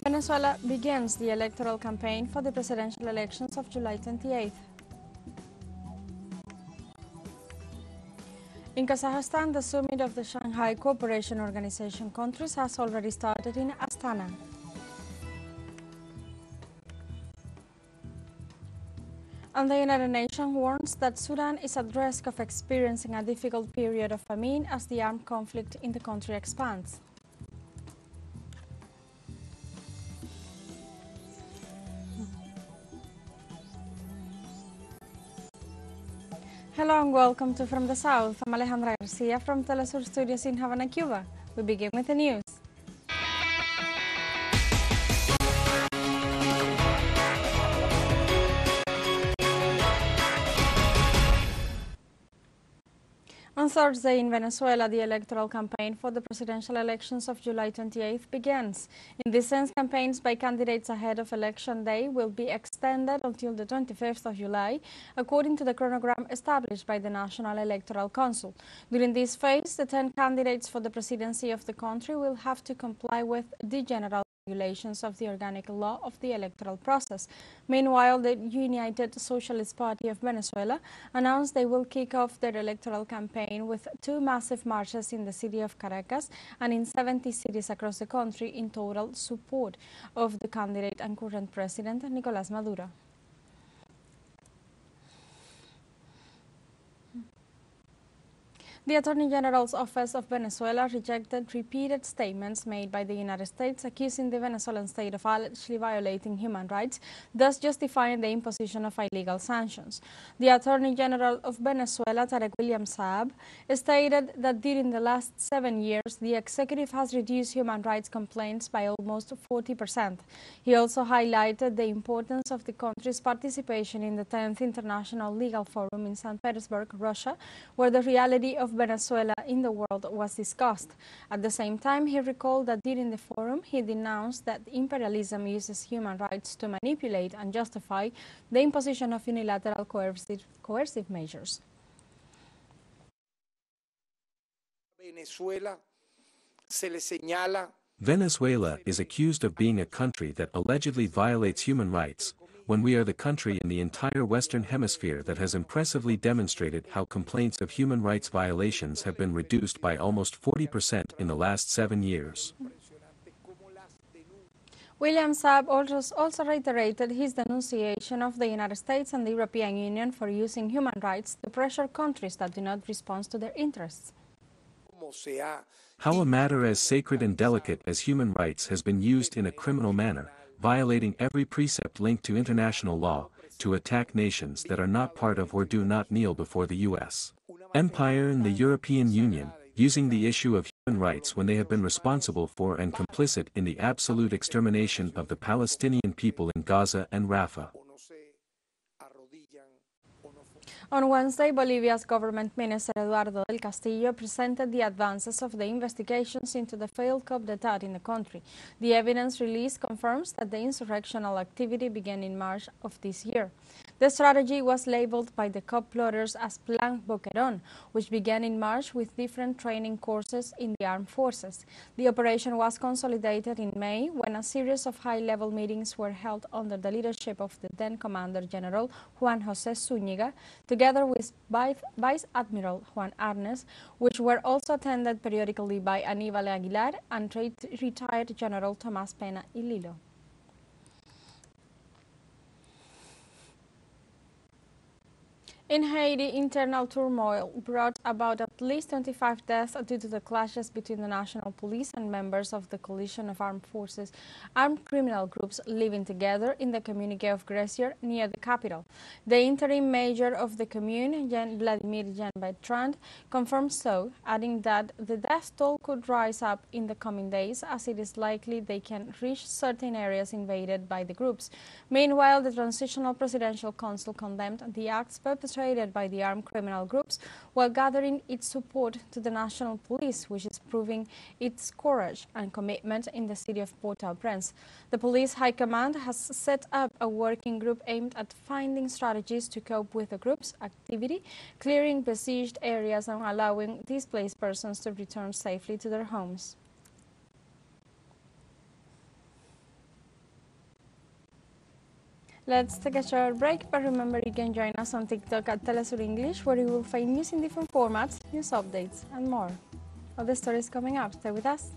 Venezuela begins the electoral campaign for the presidential elections of July 28th. In Kazakhstan, the summit of the Shanghai Cooperation Organization countries has already started in Astana. And the United Nations warns that Sudan is at risk of experiencing a difficult period of famine as the armed conflict in the country expands. Hello and welcome to From the South. I'm Alejandra Garcia from teleSUR Studios in Havana, Cuba. We begin with the news. On Thursday in Venezuela, the electoral campaign for the presidential elections of July 28th begins. In this sense, campaigns by candidates ahead of election day will be extended until the 25th of July, according to the chronogram established by the National Electoral Council. During this phase, the 10 candidates for the presidency of the country will have to comply with the general regulations of the organic law of the electoral process. Meanwhile, the United Socialist Party of Venezuela announced they will kick off their electoral campaign with 2 massive marches in the city of Caracas and in 70 cities across the country in total support of the candidate and current president, Nicolás Maduro. The Attorney General's Office of Venezuela rejected repeated statements made by the United States accusing the Venezuelan state of allegedly violating human rights, thus justifying the imposition of illegal sanctions. The Attorney General of Venezuela, Tarek William Saab, stated that during the last 7 years, the executive has reduced human rights complaints by almost 40%. He also highlighted the importance of the country's participation in the 10th International Legal Forum in St. Petersburg, Russia, where the reality of Venezuela in the world was discussed. At the same time, he recalled that during the forum, he denounced that imperialism uses human rights to manipulate and justify the imposition of unilateral coercive measures. Venezuela is accused of being a country that allegedly violates human rights, when we are the country in the entire Western Hemisphere that has impressively demonstrated how complaints of human rights violations have been reduced by almost 40% in the last 7 years. William Saab also reiterated his denunciation of the United States and the European Union for using human rights to pressure countries that do not respond to their interests. How a matter as sacred and delicate as human rights has been used in a criminal manner, violating every precept linked to international law, to attack nations that are not part of or do not kneel before the U.S. Empire and the European Union, using the issue of human rights when they have been responsible for and complicit in the absolute extermination of the Palestinian people in Gaza and Rafah. On Wednesday, Bolivia's government minister Eduardo del Castillo presented the advances of the investigations into the failed coup d'etat in the country. The evidence released confirms that the insurrectional activity began in March of this year. The strategy was labeled by the coup plotters as Plan Boquerón, which began in March with different training courses in the armed forces. The operation was consolidated in May when a series of high-level meetings were held under the leadership of the then Commander General Juan José Zúñiga, together with Vice Admiral Juan Arnes, which were also attended periodically by Aníbal Aguilar and retired General Tomás Pena y Lilo. In Haiti, internal turmoil brought about at least 25 deaths due to the clashes between the national police and members of the coalition of armed forces, armed criminal groups living together in the community of Grecier near the capital. The interim mayor of the commune, Vladimir Jean-Bertrand, confirmed so, adding that the death toll could rise up in the coming days as it is likely they can reach certain areas invaded by the groups. Meanwhile, the Transitional Presidential Council condemned the acts perpetrated by the armed criminal groups while gathering its support to the national police, which is proving its courage and commitment in the city of Port-au-Prince. The police high command has set up a working group aimed at finding strategies to cope with the group's activity, clearing besieged areas and allowing displaced persons to return safely to their homes. Let's take a short break, but remember you can join us on TikTok at teleSUR English, where you will find news in different formats, news updates, and more. All the stories coming up. Stay with us.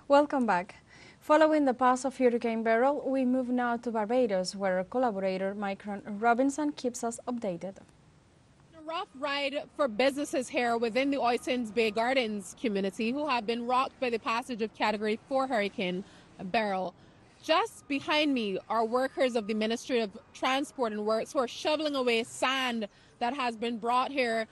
Welcome back. Following the pass of Hurricane Beryl, we move now to Barbados, where our collaborator Micron Robinson keeps us updated. A rough ride for businesses here within the Oysins Bay Gardens community, who have been rocked by the passage of Category 4 Hurricane Beryl. Just behind me are workers of the Ministry of Transport and Works who are shoveling away sand that has been brought here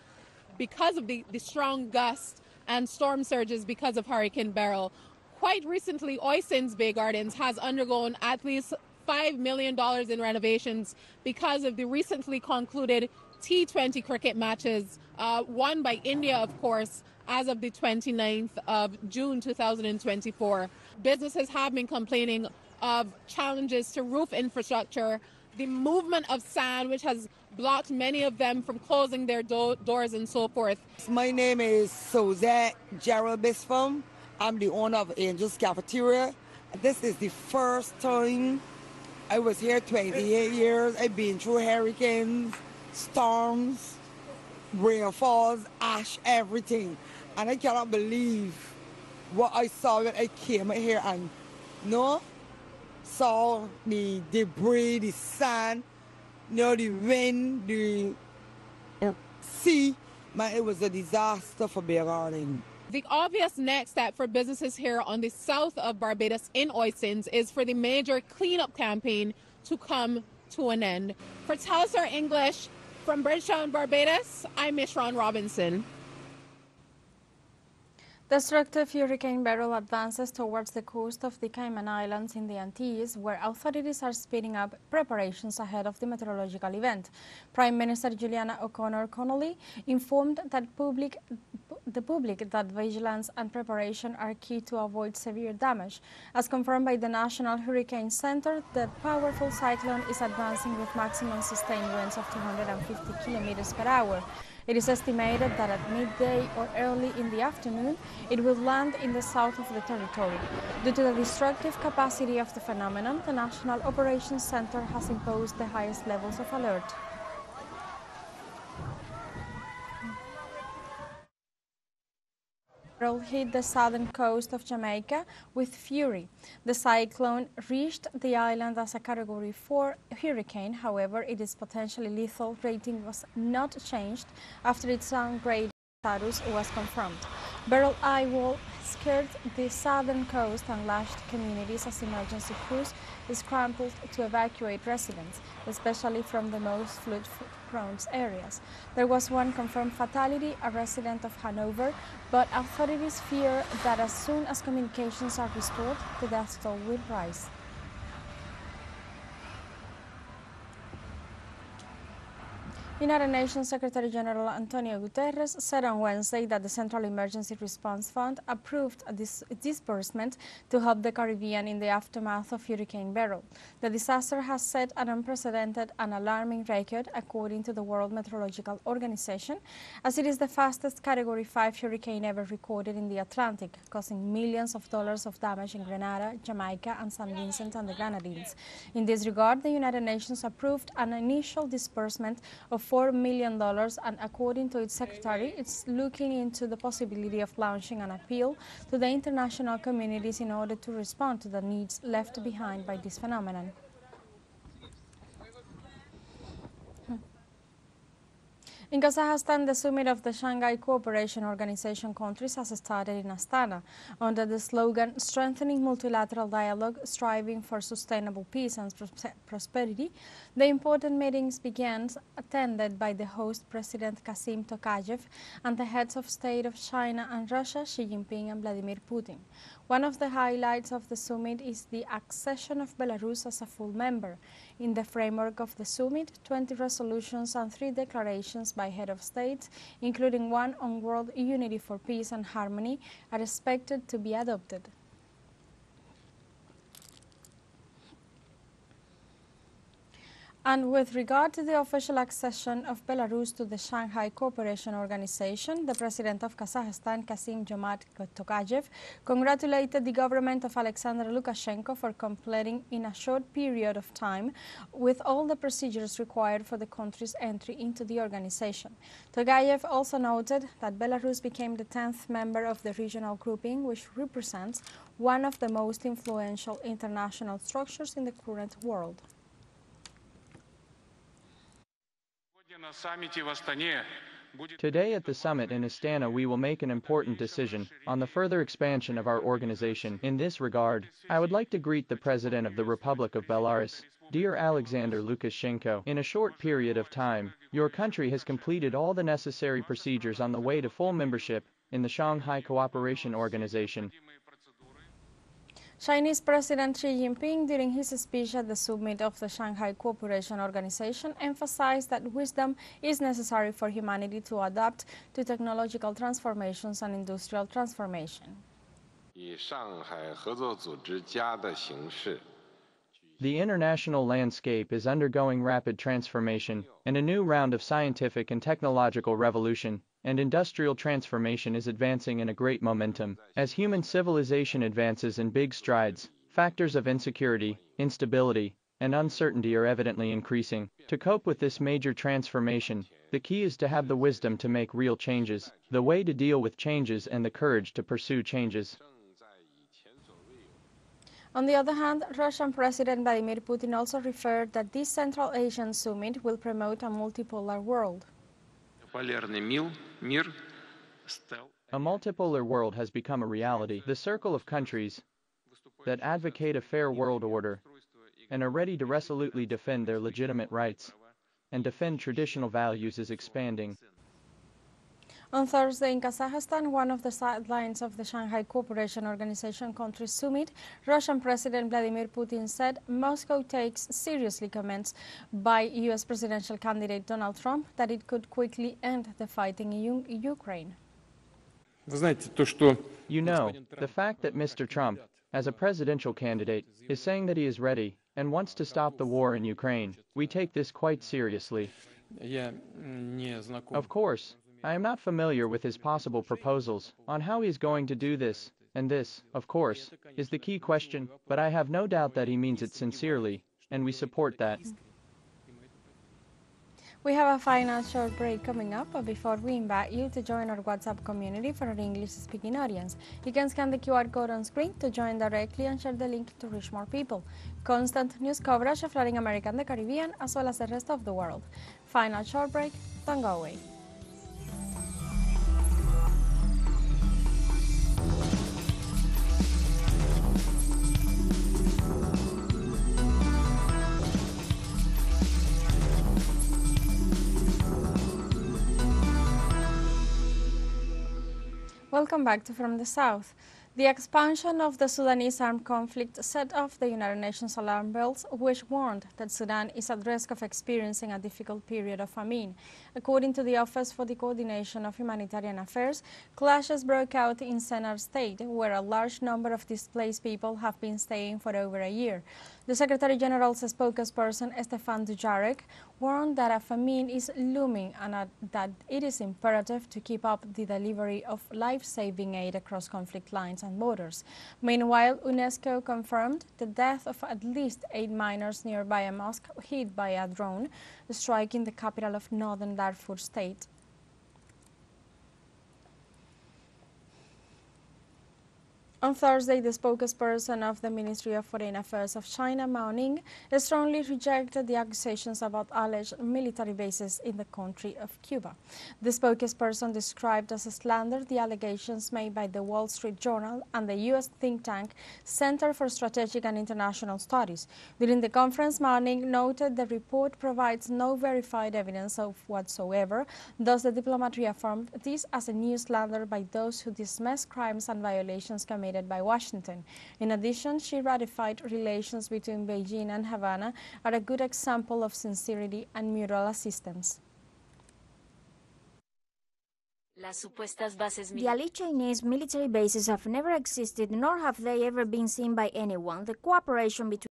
because of the strong gusts and storm surges because of Hurricane Beryl. Quite recently, Oysins Bay Gardens has undergone at least $5 million in renovations because of the recently concluded T20 cricket matches, won by India, of course, as of the 29th of June 2024. Businesses have been complaining of challenges to roof infrastructure, the movement of sand, which has blocked many of them from closing their doors and so forth. My name is Suzette Gerald Bispham. I'm the owner of Angel's Cafeteria. This is the first time I was here 28 years. I've been through hurricanes, storms, rainfalls, ash, everything. And I cannot believe what I saw when I came here and saw the debris, the sand, the wind, the sea. Man, it was a disaster for Bay Garden. The obvious next step for businesses here on the south of Barbados in Oysins is for the major cleanup campaign to come to an end. For teleSUR English from Bridgetown, Barbados, I'm Mishran Robinson. Destructive Hurricane Beryl advances towards the coast of the Cayman Islands in the Antilles, where authorities are speeding up preparations ahead of the meteorological event. Prime Minister Juliana O'Connor Connolly informed the public that vigilance and preparation are key to avoid severe damage. As confirmed by the National Hurricane Center, the powerful cyclone is advancing with maximum sustained winds of 250 kilometers per hour. It is estimated that at midday or early in the afternoon, it will land in the south of the territory. Due to the destructive capacity of the phenomenon, the National Operations Center has imposed the highest levels of alert. Beryl hit the southern coast of Jamaica with fury. The cyclone reached the island as a Category 4 hurricane. However, its potentially lethal rating was not changed after its downgraded status was confirmed. Beryl Eye skirted the southern coast and lashed communities as emergency crews scrambled to evacuate residents, especially from the most flood-prone areas. There was one confirmed fatality, a resident of Hanover, but authorities fear that as soon as communications are restored, the death toll will rise. United Nations Secretary General Antonio Guterres said on Wednesday that the Central Emergency Response Fund approved a disbursement to help the Caribbean in the aftermath of Hurricane Beryl. The disaster has set an unprecedented and alarming record, according to the World Meteorological Organization, as it is the fastest Category 5 hurricane ever recorded in the Atlantic, causing millions of dollars of damage in Grenada, Jamaica, and St. Vincent and the Grenadines. In this regard, the United Nations approved an initial disbursement of $4 million, and according to its secretary, it's looking into the possibility of launching an appeal to the international communities in order to respond to the needs left behind by this phenomenon. In Kazakhstan, the summit of the Shanghai Cooperation Organization countries has started in Astana under the slogan "Strengthening Multilateral Dialogue, Striving for Sustainable Peace and Prosperity." The important meetings began, attended by the host President Kasim Tokayev and the heads of state of China and Russia, Xi Jinping and Vladimir Putin. One of the highlights of the summit is the accession of Belarus as a full member. In the framework of the summit, 20 resolutions and 3 declarations by head of states, including one on world unity for peace and harmony, are expected to be adopted. And with regard to the official accession of Belarus to the Shanghai Cooperation Organization, the president of Kazakhstan, Kassym-Jomart Tokayev, congratulated the government of Alexander Lukashenko for completing in a short period of time with all the procedures required for the country's entry into the organization. Tokayev also noted that Belarus became the 10th member of the regional grouping, which represents one of the most influential international structures in the current world. Today at the summit in Astana we will make an important decision on the further expansion of our organization. In this regard, I would like to greet the President of the Republic of Belarus, dear Alexander Lukashenko. In a short period of time, your country has completed all the necessary procedures on the way to full membership in the Shanghai Cooperation Organization. Chinese President Xi Jinping, during his speech at the summit of the Shanghai Cooperation Organization, emphasized that wisdom is necessary for humanity to adapt to technological transformations and industrial transformation. The international landscape is undergoing rapid transformation, and a new round of scientific and technological revolution and industrial transformation is advancing in a great momentum. As human civilization advances in big strides, factors of insecurity, instability, and uncertainty are evidently increasing. To cope with this major transformation, the key is to have the wisdom to make real changes, the way to deal with changes, and the courage to pursue changes. On the other hand, Russian President Vladimir Putin also referred that this Central Asian summit will promote a multipolar world. A multipolar world has become a reality. The circle of countries that advocate a fair world order and are ready to resolutely defend their legitimate rights and defend traditional values is expanding. On Thursday in Kazakhstan, one of the sidelines of the Shanghai Cooperation Organization countries summit, Russian President Vladimir Putin said Moscow takes seriously comments by U.S. presidential candidate Donald Trump that it could quickly end the fighting in Ukraine. You know, the fact that Mr. Trump, as a presidential candidate, is saying that he is ready and wants to stop the war in Ukraine, we take this quite seriously. Of course, I am not familiar with his possible proposals on how he is going to do this, and this, of course, is the key question, but I have no doubt that he means it sincerely, and we support that. We have a final short break coming up, but before we invite you to join our WhatsApp community for our English-speaking audience. You can scan the QR code on screen to join directly and share the link to reach more people. Constant news coverage of Latin America and the Caribbean, as well as the rest of the world. Final short break, don't go away. Welcome back to From the South. The expansion of the Sudanese armed conflict set off the United Nations alarm bells, which warned that Sudan is at risk of experiencing a difficult period of famine. According to the Office for the Coordination of Humanitarian Affairs, clashes broke out in Sennar State, where a large number of displaced people have been staying for over a year. The Secretary General's spokesperson, Stefan Dujarric, warned that a famine is looming and that it is imperative to keep up the delivery of life-saving aid across conflict lines and borders. Meanwhile, UNESCO confirmed the death of at least 8 miners nearby a mosque hit by a drone, striking the capital of northern Darfur state. On Thursday, the spokesperson of the Ministry of Foreign Affairs of China, Mao Ning, strongly rejected the accusations about alleged military bases in the country of Cuba. The spokesperson described as a slander the allegations made by the Wall Street Journal and the U.S. think tank Center for Strategic and International Studies. During the conference, Mao Ning noted the report provides no verified evidence of whatsoever, thus the diplomat reaffirmed this as a new slander by those who dismiss crimes and violations committed initiated by Washington. In addition, she ratified relations between Beijing and Havana are a good example of sincerity and mutual assistance. The alleged Chinese military bases have never existed, nor have they ever been seen by anyone. The cooperation between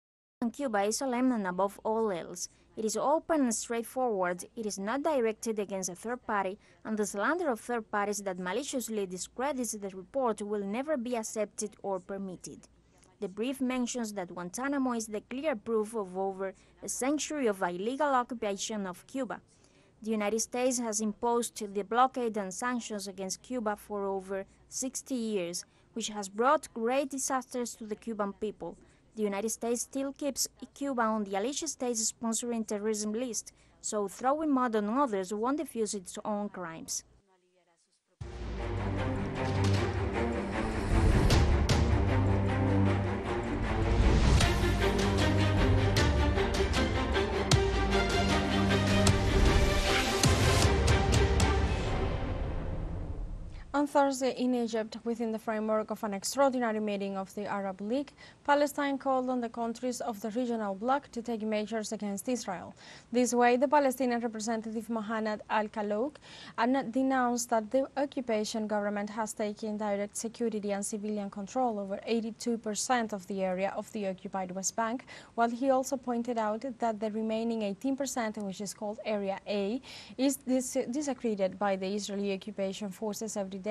and Cuba is solemn and above all else. It is open and straightforward. It is not directed against a third party, and the slander of third parties that maliciously discredits the report will never be accepted or permitted. The brief mentions that Guantanamo is the clear proof of over a century of illegal occupation of Cuba. The United States has imposed the blockade and sanctions against Cuba for over 60 years, which has brought great disasters to the Cuban people. The United States still keeps Cuba on the alleged states sponsoring terrorism list, so throwing mud on others won't defuse its own crimes. On Thursday in Egypt, within the framework of an extraordinary meeting of the Arab League, Palestine called on the countries of the regional bloc to take measures against Israel. This way, the Palestinian representative Mohanad Al-Kalouk denounced that the occupation government has taken direct security and civilian control over 82% of the area of the occupied West Bank, while he also pointed out that the remaining 18%, which is called Area A, is desecrated by the Israeli occupation forces every day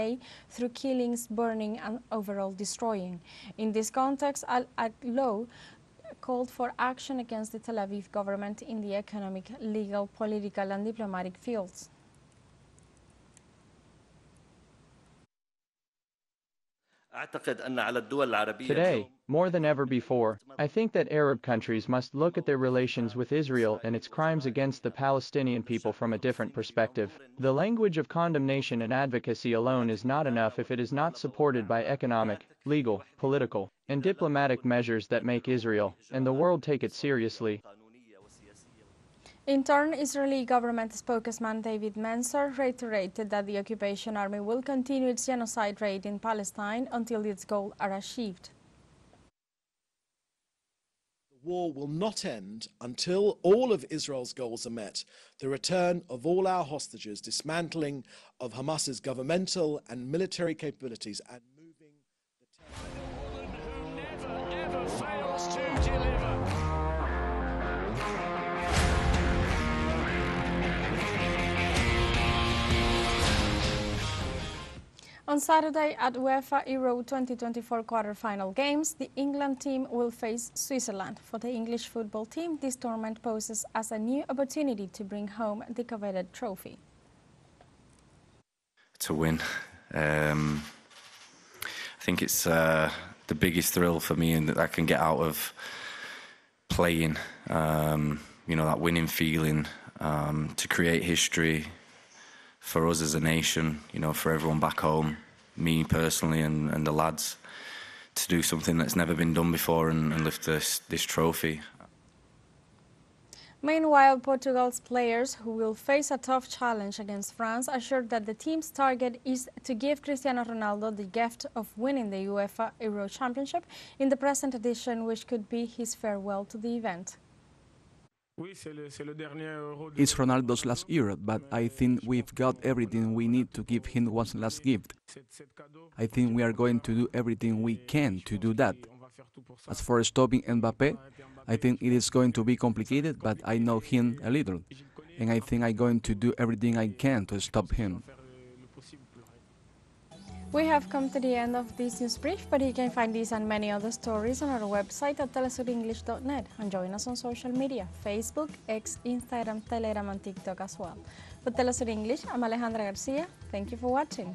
through killings, burning, and overall destroying. In this context, Al-Kalouk called for action against the Tel Aviv government in the economic, legal, political, and diplomatic fields. Today, more than ever before, I think that Arab countries must look at their relations with Israel and its crimes against the Palestinian people from a different perspective. The language of condemnation and advocacy alone is not enough if it is not supported by economic, legal, political, and diplomatic measures that make Israel and the world take it seriously. In turn, Israeli government spokesman David Mencer reiterated that the occupation army will continue its genocide raid in Palestine until its goals are achieved. The war will not end until all of Israel's goals are met. The return of all our hostages, dismantling of Hamas's governmental and military capabilities, and moving the who never ever fails to deliver. On Saturday at UEFA Euro 2024 quarterfinal games, the England team will face Switzerland. For the English football team, this tournament poses as a new opportunity to bring home the coveted trophy. To win. I think it's the biggest thrill for me and that I can get out of playing, you know, that winning feeling, to create history for us as a nation, you know, for everyone back home, me personally and the lads, to do something that's never been done before and lift this trophy. Meanwhile, Portugal's players, who will face a tough challenge against France, assured that the team's target is to give Cristiano Ronaldo the gift of winning the UEFA Euro Championship in the present edition, which could be his farewell to the event. It's Ronaldo's last Euro, but I think we've got everything we need to give him one last gift. I think we are going to do everything we can to do that. As for stopping Mbappé, I think it is going to be complicated, but I know him a little, and I think I'm going to do everything I can to stop him. We have come to the end of this news brief, but you can find these and many other stories on our website at telesurenglish.net, and join us on social media, Facebook, X, Instagram, Telegram, and TikTok as well. For Telesur English, I'm Alejandra Garcia. Thank you for watching.